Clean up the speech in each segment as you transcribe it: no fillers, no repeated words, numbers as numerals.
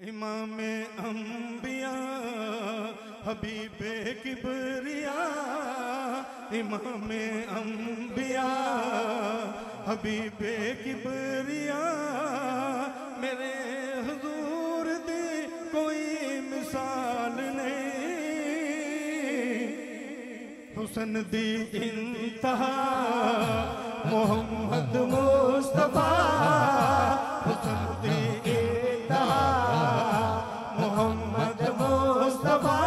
इमामे अंबिया हबीबे किबरिया, इमामे अंबिया हबीबे किबरिया, मेरे हुजूर दी कोई मिसाल नहीं। हुसन दी इंतहा मोहम्मद मुस्तफा, हुसन दी इंतहा मोहम्मद मुस्तफा,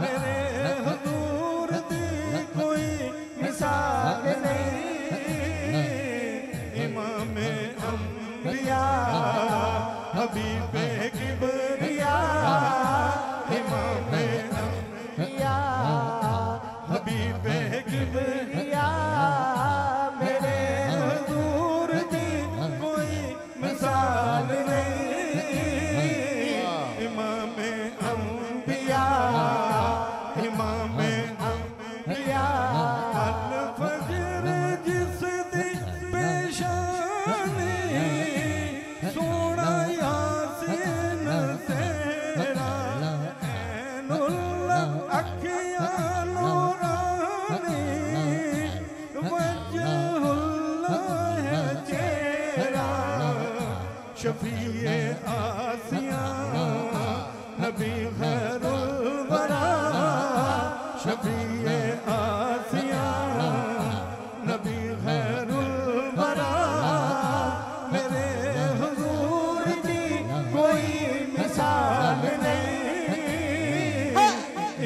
मेरे हुजूर दी कोई मिसाल नहीं। इमामे अंबिया हबीबे किबरिया, इमामे अंबिया हबीबे किबरिया, मेरे हुजूर दी कोई मिसाल नहीं। इमामे अंबिया इमामे अंबिया, अल फजर जिस दी पेशानी, सोना यासीन तेरा ऐनुल्लाह अखियां नूरानी, वजहुल्लाह है चेहरा, शफीए आसिया नबी खैरुल वरा, शफीए आसिया नबी खैरुल वरा, मेरे हुजूर दी कोई मिसाल नहीं।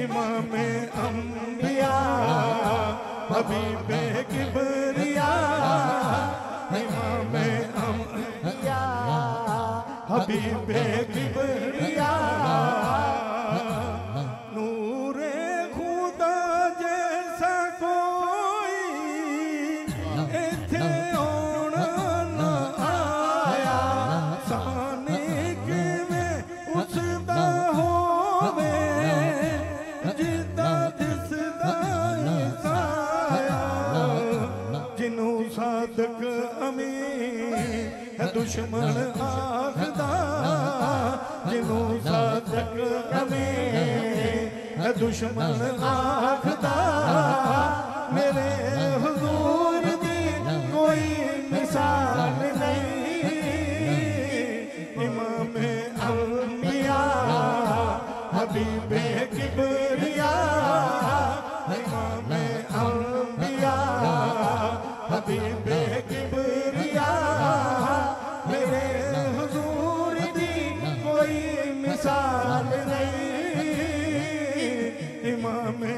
इमामे अंबिया हबीबे किबरिया, इमामे अंबिया हबीबे किबरिया, नूरे खुदा जैसा कोई इथे होना न आया, सानी किवें उसदा होवे जिदा दिसदा साया, जिनू सादक अमीन है दुश्मन आखदा, जिनू सादक अमीन है दुश्मन आखदा, मेरे हुजूर दी कोई मिसाल नहीं। इमामे अंबिया हबीबे किबरिया, इमामे अंबिया हबीबे किबरिया, मेरे हुजूर दी कोई मिसाल नहीं। इमामे